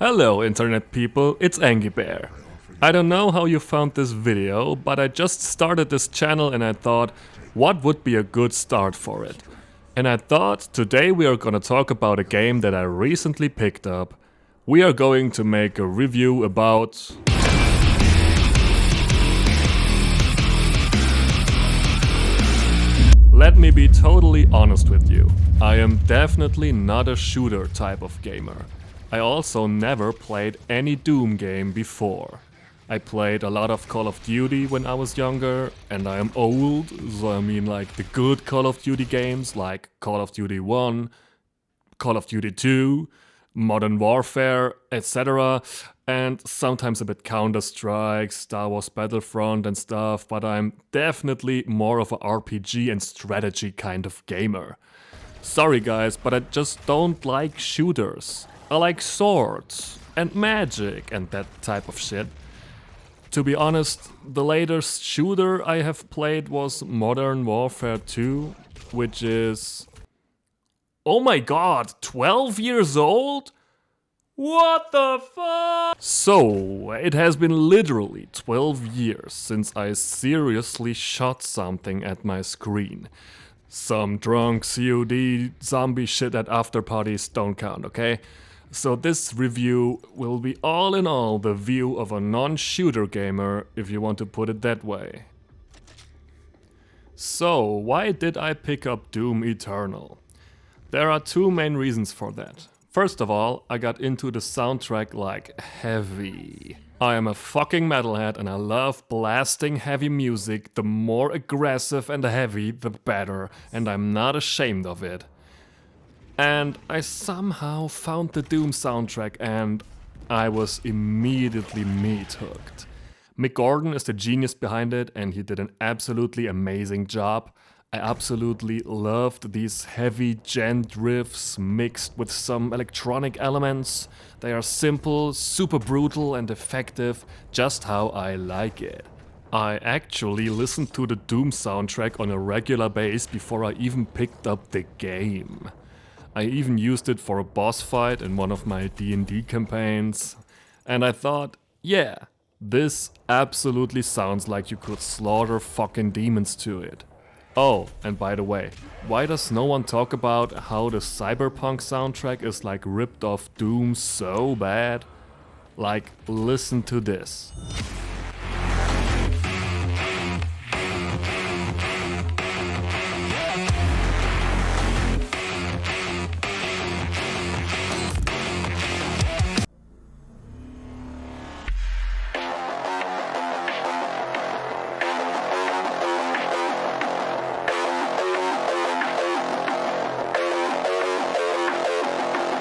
Hello internet people, it's angybear. I don't know how you found this video, but I just started this channel and I thought, what would be a good start for it? And I thought, today we are gonna talk about a game that I recently picked up. We are going to make a review about... Let me be totally honest with you. I am definitely not a shooter type of gamer. I also never played any Doom game before. I played a lot of Call of Duty when I was younger, and I am old, so I mean like the good Call of Duty games like Call of Duty 1, Call of Duty 2, Modern Warfare, etc. And sometimes a bit Counter-Strike, Star Wars Battlefront and stuff, but I'm definitely more of a RPG and strategy kind of gamer. Sorry guys, but I just don't like shooters. I like swords and magic and that type of shit. To be honest, the latest shooter I have played was Modern Warfare 2, which is... Oh my god, 12 years old? What the fuck? So, it has been literally 12 years since I seriously shot something at my screen. Some drunk COD zombie shit at after parties don't count, okay? So this review will be all in all the view of a non-shooter gamer, if you want to put it that way. So, why did I pick up Doom Eternal? There are two main reasons for that. First of all, I got into the soundtrack like heavy. I am a fucking metalhead and I love blasting heavy music. The more aggressive and heavy, the better, and I'm not ashamed of it. And I somehow found the Doom soundtrack and I was immediately meat hooked. Mick Gordon is the genius behind it and he did an absolutely amazing job. I absolutely loved these heavy gent riffs mixed with some electronic elements. They are simple, super brutal and effective, just how I like it. I actually listened to the Doom soundtrack on a regular basis before I even picked up the game. I even used it for a boss fight in one of my didnt campaigns. And I thought, yeah, this absolutely sounds like you could slaughter fucking demons to it. Oh, and by the way, why does no one talk about how the Cyberpunk soundtrack is like ripped off Doom so bad? Like, listen to this.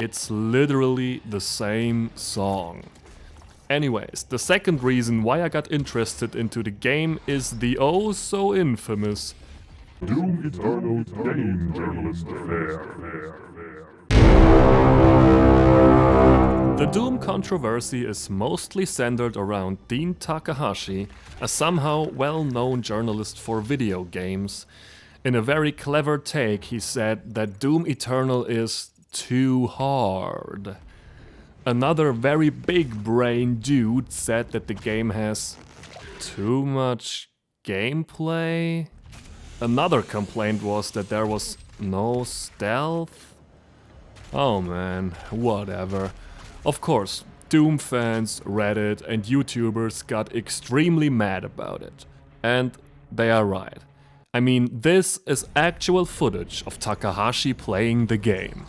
It's literally the same song. Anyways, the second reason why I got interested into the game is the oh so infamous Doom Eternal Game Journalist Affair. The Doom controversy is mostly centered around Didnt Takahashi, a somehow well-known journalist for video games. In a very clever take, he said that Doom Eternal is too hard. Another very big brain dude said that the game has too much gameplay. Another complaint was that there was no stealth. Oh man, whatever. Of course, Doom fans, Reddit and YouTubers got extremely mad about it. And they are right. I mean, this is actual footage of Takahashi playing the game.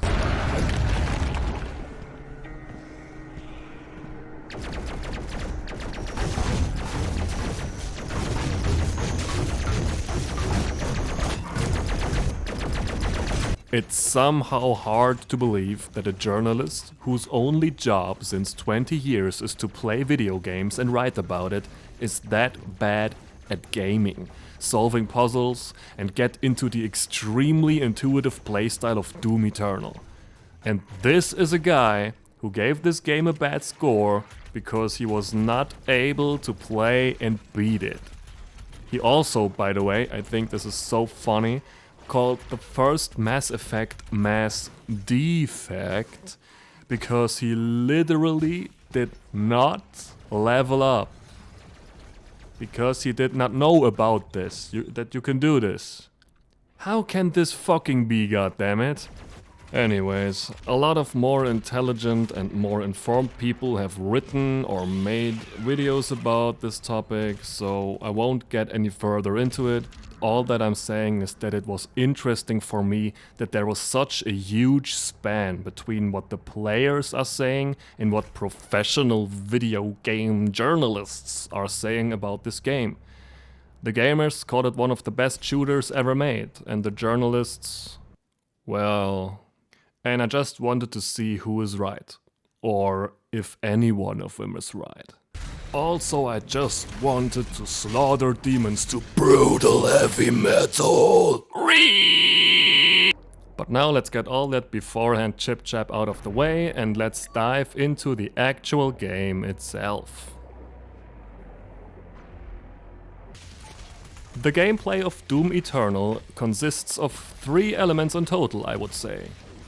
It's somehow hard to believe that a journalist whose only job since 20 years is to play video games and write about it is that bad at gaming, solving puzzles and get into the extremely intuitive playstyle of Doom Eternal. And this is a guy who gave this game a bad score because he was not able to play and beat it. He also, by the way, I think this is so funny, called the first Mass Effect Mass Defect because he literally did not level up. Because he did not know about this, that you can do this. How can this fucking be, goddammit? Anyways, a lot of more intelligent and more informed people have written or made videos about this topic, so I won't get any further into it. All that I'm saying is that it was interesting for me that there was such a huge span between what the players are saying and what professional video game journalists are saying about this game. The gamers called it one of the best shooters ever made, and the journalists, well... And I just wanted to see who is right, or if any one of them is right. Also, I just wanted to slaughter demons to brutal heavy metal. But now let's get all that beforehand chip-chap out of the way and let's dive into the actual game itself. The gameplay of Doom Eternal consists of 3 elements in total, I would say.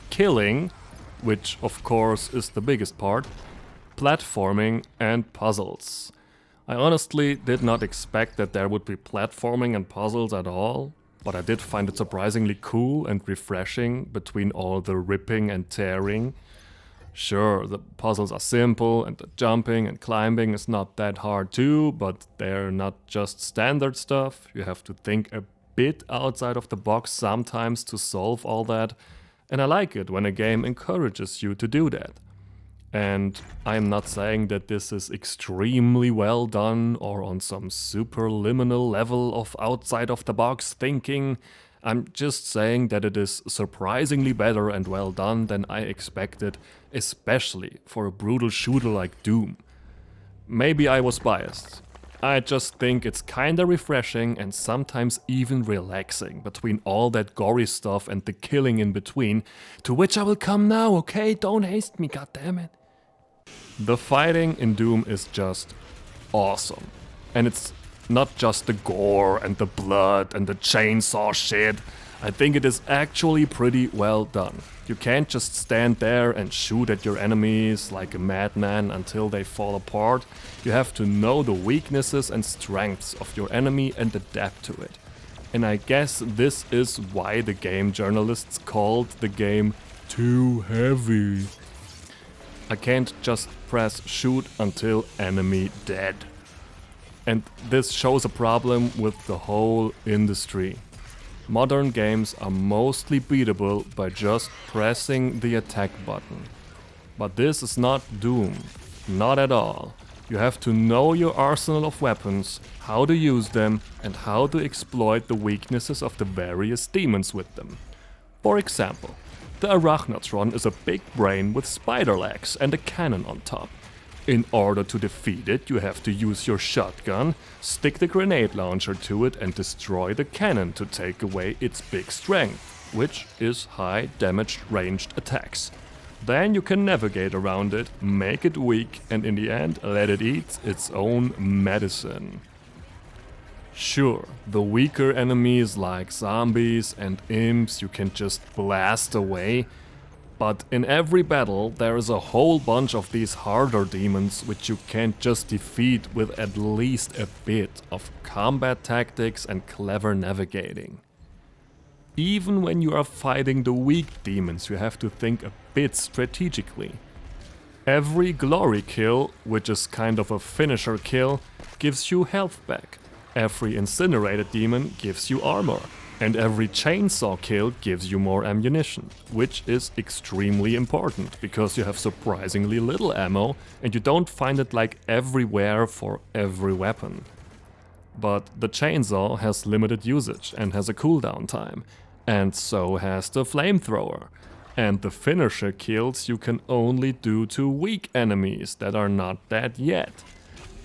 Killing, which of course is the biggest part, platforming and puzzles. I honestly did not expect that there would be platforming and puzzles at all, but I did find it surprisingly cool and refreshing between all the ripping and tearing. Sure, the puzzles are simple and the jumping and climbing is not that hard too, but they're not just standard stuff. You have to think a bit outside of the box sometimes to solve all that. And I like it when a game encourages you to do that. And I'm not saying that this is extremely well done or on some superliminal level of outside of the box thinking. I'm just saying that it is surprisingly better and well done than I expected, especially for a brutal shooter like Doom. Maybe I was biased. I just think it's kinda refreshing and sometimes even relaxing between all that gory stuff and the killing in between, to which I will come now, okay? Don't haste me, goddammit. The fighting in Doom is just awesome. And it's not just the gore and the blood and the chainsaw shit. I think it is actually pretty well done. You can't just stand there and shoot at your enemies like a madman until they fall apart. You have to know the weaknesses and strengths of your enemy and adapt to it. And I guess this is why the game journalists called the game too heavy. I can't just press shoot until enemy dead. And this shows a problem with the whole industry. Modern games are mostly beatable by just pressing the attack button. But this is not Doom, not at all. You have to know your arsenal of weapons, how to use them, and how to exploit the weaknesses of the various demons with them. For example, the Arachnotron is a big brain with spider legs and a cannon on top. In order to defeat it, you have to use your shotgun, stick the grenade launcher to it and destroy the cannon to take away its big strength, which is high damaged ranged attacks. Then you can navigate around it, make it weak, and in the end let it eat its own medicine. Sure, the weaker enemies like zombies and imps you can just blast away, but in every battle there is a whole bunch of these harder demons which you can't just defeat with at least a bit of combat tactics and clever navigating. Even when you are fighting the weak demons, you have to think a bit strategically. Every glory kill, which is kind of a finisher kill, gives you health back. Every incinerated demon gives you armor. And every chainsaw kill gives you more ammunition, which is extremely important, because you have surprisingly little ammo and you don't find it like everywhere for every weapon. But the chainsaw has limited usage and has a cooldown time, and so has the flamethrower. And the finisher kills you can only do to weak enemies that are not dead yet.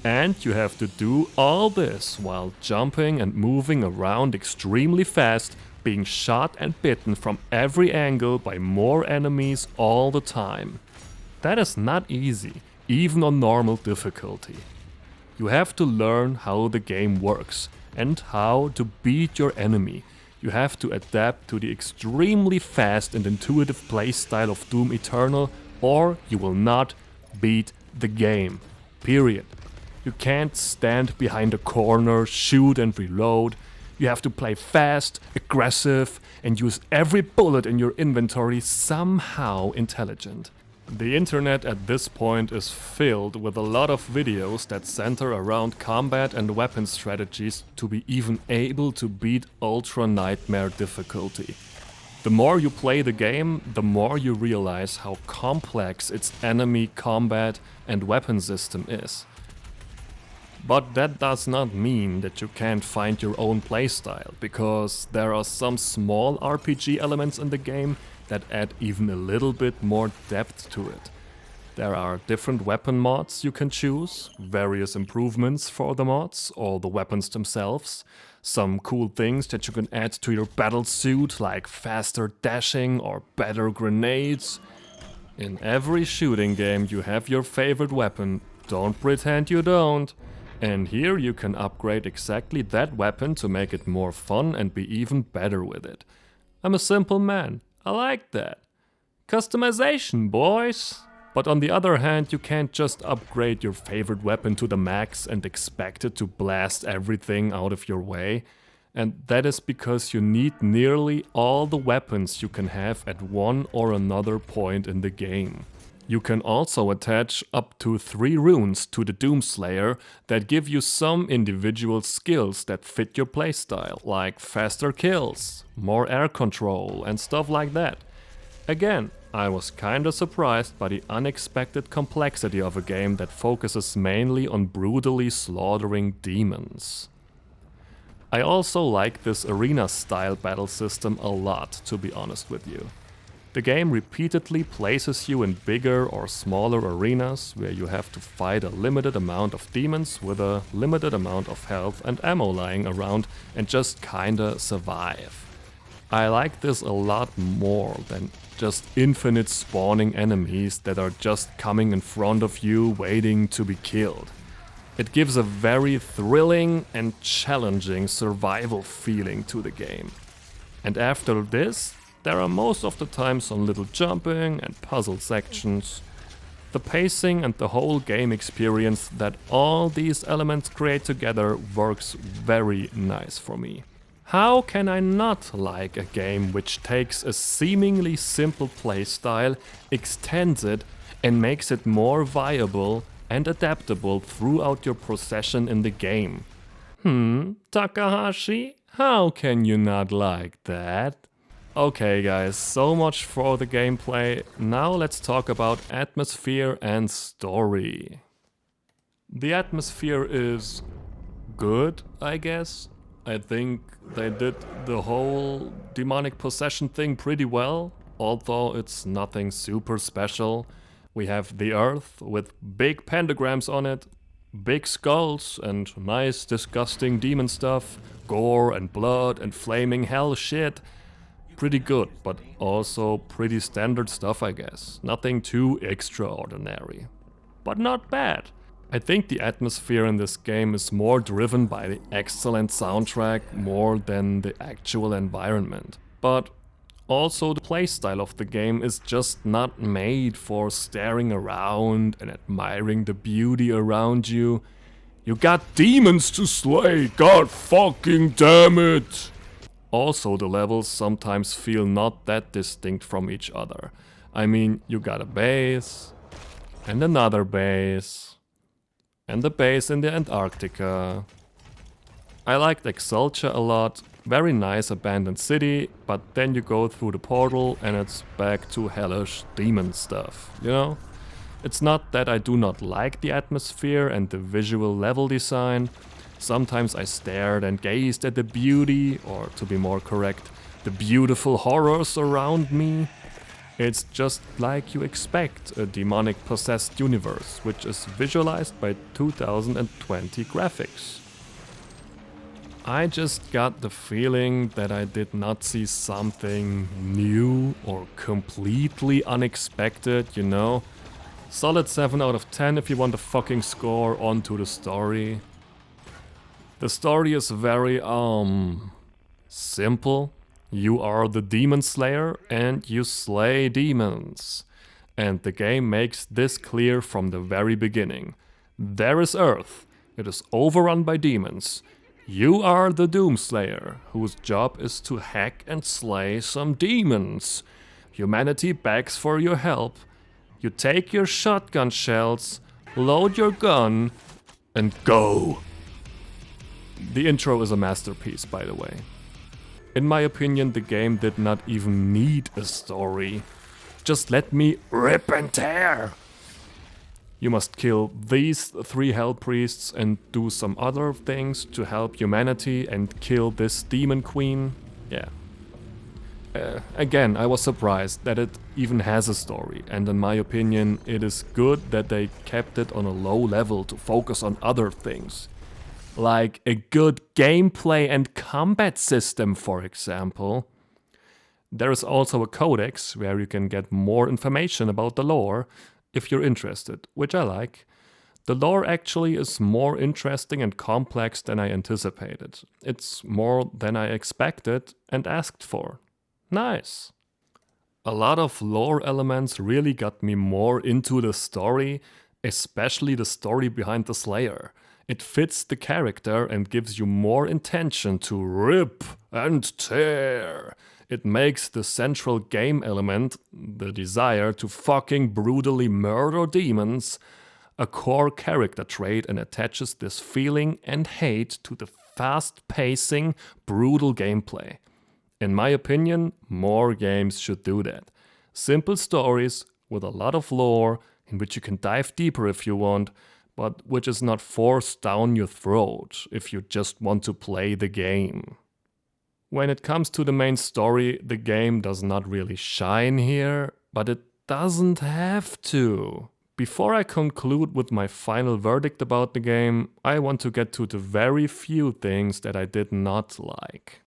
And you have to do all this while jumping and moving around extremely fast, being shot and bitten from every angle by more enemies all the time. That is not easy, even on normal difficulty. You have to learn how the game works and how to beat your enemy. You have to adapt to the extremely fast and intuitive playstyle of Doom Eternal or you will not beat the game. Period. You can't stand behind a corner, shoot and reload. You have to play fast, aggressive, and use every bullet in your inventory somehow intelligent. The internet at this point is filled with a lot of videos that center around combat and weapon strategies to be even able to beat Ultra Nightmare difficulty. The more you play the game, the more you realize how complex its enemy combat and weapon system is. But that does not mean that you can't find your own playstyle, because there are some small RPG elements in the game that add even a little bit more depth to it. There are different weapon mods you can choose, various improvements for the mods or the weapons themselves, some cool things that you can add to your battle suit like faster dashing or better grenades. In every shooting game you have your favorite weapon, don't pretend you don't. And here you can upgrade exactly that weapon to make it more fun and be even better with it. I'm a simple man, I like that. Customization, boys! But on the other hand, you can't just upgrade your favorite weapon to the max and expect it to blast everything out of your way. And that is because you need nearly all the weapons you can have at one or another point in the game. You can also attach up to 3 runes to the Doomslayer that give you some individual skills that fit your playstyle, like faster kills, more air control and stuff like that. Again, I was kinda surprised by the unexpected complexity of a game that focuses mainly on brutally slaughtering demons. I also like this arena-style battle system a lot, to be honest with you. The game repeatedly places you in bigger or smaller arenas where you have to fight a limited amount of demons with a limited amount of health and ammo lying around and just kinda survive. I like this a lot more than just infinite spawning enemies that are just coming in front of you waiting to be killed. It gives a very thrilling and challenging survival feeling to the game. And after this, there are most of the time some little jumping and puzzle sections. The pacing and the whole game experience that all these elements create together works very nice for me. How can I not like a game which takes a seemingly simple playstyle, extends it and makes it more viable and adaptable throughout your procession in the game? Takahashi? How can you not like that? Okay guys, so much for the gameplay. Now let's talk about atmosphere and story. The atmosphere is good, I guess. I think they did the whole demonic possession thing pretty well, although it's nothing super special. We have the earth with big pentagrams on it, big skulls and nice disgusting demon stuff, gore and blood and flaming hell shit. Pretty good, but also pretty standard stuff, I guess. Nothing too extraordinary. But not bad. I think the atmosphere in this game is more driven by the excellent soundtrack more than the actual environment. But also the playstyle of the game is just not made for staring around and admiring the beauty around you. You got demons to slay, god fucking damn it! Also, the levels sometimes feel not that distinct from each other. I mean, you got a base, and another base, and a base in the Antarctica. I liked Exultia a lot, very nice abandoned city, but then you go through the portal and it's back to hellish demon stuff, you know? It's not that I do not like the atmosphere and the visual level design. Sometimes I stared and gazed at the beauty, or to be more correct, the beautiful horrors around me. It's just like you expect a demonic possessed universe, which is visualized by 2020 graphics. I just got the feeling that I did not see something new or completely unexpected, you know? Solid 7 out of 10 if you want a fucking score onto the story. The story is very, simple. You are the demon slayer and you slay demons. And the game makes this clear from the very beginning. There is Earth. It is overrun by demons. You are the Doomslayer, whose job is to hack and slay some demons. Humanity begs for your help. You take your shotgun shells, load your gun, and go. The intro is a masterpiece, by the way. In my opinion, the game did not even need a story. Just let me rip and tear. You must kill these 3 hell priests and do some other things to help humanity and kill this demon queen. Yeah. Again, I was surprised that it even has a story, and in my opinion, it is good that they kept it on a low level to focus on other things. Like a good gameplay and combat system, for example. There is also a codex where you can get more information about the lore, if you're interested, which I like. The lore actually is more interesting and complex than I anticipated. It's more than I expected and asked for. Nice. A lot of lore elements really got me more into the story, especially the story behind the Slayer. It fits the character and gives you more intention to rip and tear. It makes the central game element, the desire to fucking brutally murder demons, a core character trait and attaches this feeling and hate to the fast-pacing, brutal gameplay. In my opinion, more games should do that. Simple stories with a lot of lore in which you can dive deeper if you want, but which is not forced down your throat if you just want to play the game. When it comes to the main story, the game does not really shine here, but it doesn't have to. Before I conclude with my final verdict about the game, I want to get to the very few things that I did not like.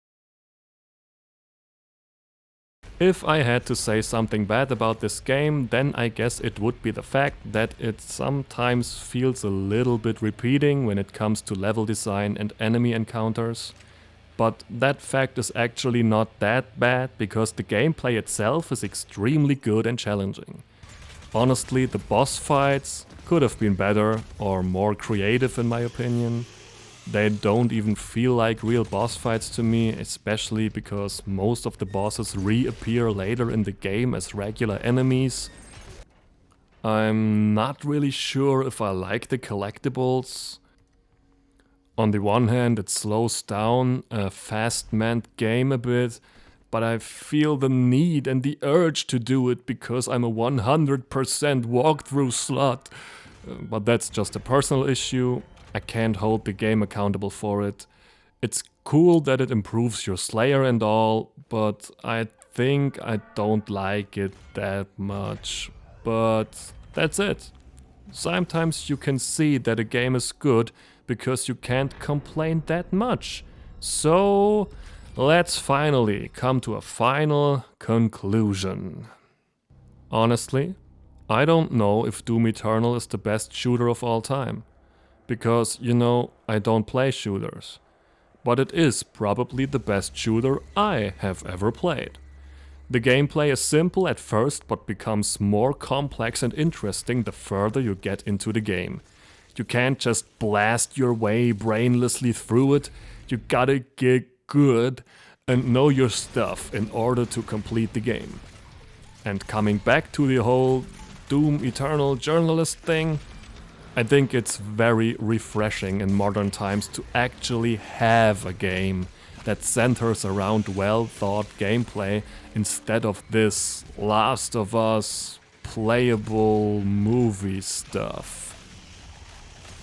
If I had to say something bad about this game, then I guess it would be the fact that it sometimes feels a little bit repeating when it comes to level design and enemy encounters. But that fact is actually not that bad, because the gameplay itself is extremely good and challenging. Honestly, the boss fights could have been better or more creative in my opinion. They don't even feel like real boss fights to me, especially because most of the bosses reappear later in the game as regular enemies. I'm not really sure if I like the collectibles. On the one hand, it slows down a fast-manned game a bit, but I feel the need and the urge to do it because I'm a 100% walkthrough slut. But that's just a personal issue. I can't hold the game accountable for it. It's cool that it improves your Slayer and all, but I think I don't like it that much. But that's it. Sometimes you can see that a game is good because you can't complain that much. So let's finally come to a final conclusion. Honestly, I don't know if Doom Eternal is the best shooter of all time. Because, you know, I don't play shooters. But it is probably the best shooter I have ever played. The gameplay is simple at first, but becomes more complex and interesting the further you get into the game. You can't just blast your way brainlessly through it. You gotta get good and know your stuff in order to complete the game. And coming back to the whole Doom Eternal journalist thing, I think it's very refreshing in modern times to actually have a game that centers around well-thought gameplay instead of this Last of Us playable movie stuff.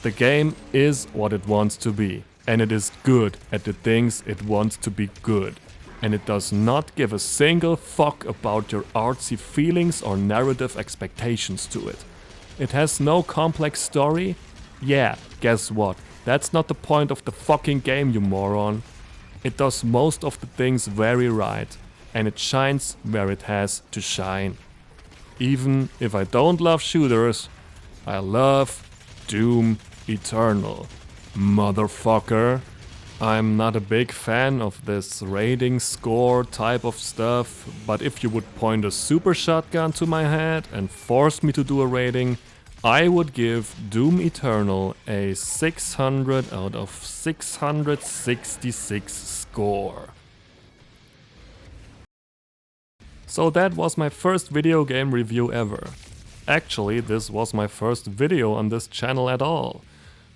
The game is what it wants to be, and it is good at the things it wants to be good. And it does not give a single fuck about your artsy feelings or narrative expectations to it. It has no complex story? Yeah, guess what? That's not the point of the fucking game, you moron. It does most of the things very right, and it shines where it has to shine. Even if I don't love shooters, I love Doom Eternal, motherfucker. I'm not a big fan of this rating score type of stuff, but if you would point a super shotgun to my head and force me to do a rating, I would give Doom Eternal a 600 out of 666 score. So that was my first video game review ever. Actually, this was my first video on this channel at all.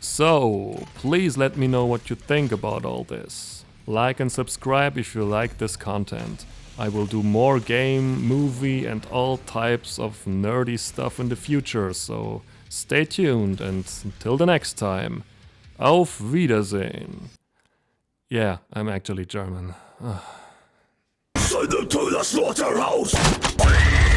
So, please let me know what you think about all this. Like and subscribe if you like this content. I will do more game, movie and all types of nerdy stuff in the future, so stay tuned and until the next time, auf Wiedersehen. Yeah, I'm actually German. Send them to the slaughterhouse!